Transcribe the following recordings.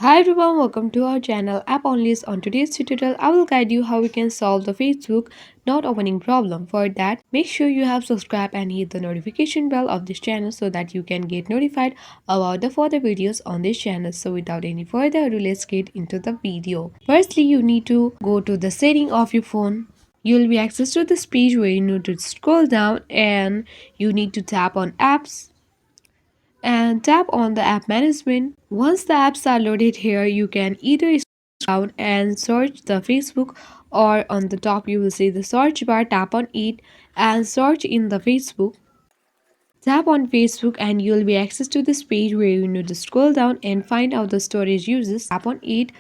Hi everyone, welcome to our channel App Onlys. On today's tutorial, I will guide you how we can solve the Facebook not opening problem. For that, make sure you have subscribed and hit the notification bell of this channel so that you can get notified about the further videos on this channel. So without any further ado, let's get into the video. Firstly, you need to go to the setting of your phone. You will be access to this page where you need to scroll down and you need to tap on apps and tap on the app management. Once the apps are loaded here, you can either scroll down and search the Facebook, or on the top you will see the search bar. Tap on it and search in the Facebook. Tap on Facebook and you will be access to this page where you need to scroll down and find out the storage uses. Tap on it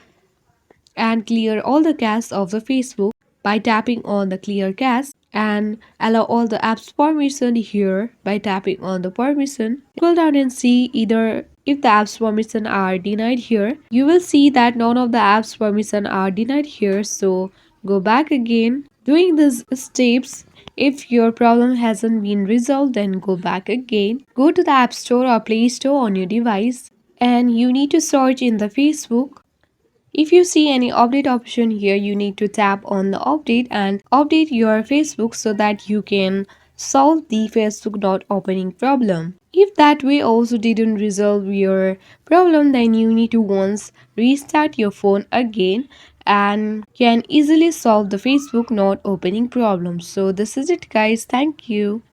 and clear all the cache of the Facebook by tapping on the clear cache, and allow all the apps permission here by tapping on the permission. Scroll down and see either if the apps permission are denied here. You will see that none of the apps permission are denied here, so go back again. Doing these steps, if your problem hasn't been resolved, then go back again. Go to the App Store or Play Store on your device and you need to search in the Facebook. If you see any update option here, you need to tap on the update and update your Facebook so that you can solve the Facebook not opening problem. If that way also didn't resolve your problem, then you need to once restart your phone again and can easily solve the Facebook not opening problem. So this is it guys. Thank you.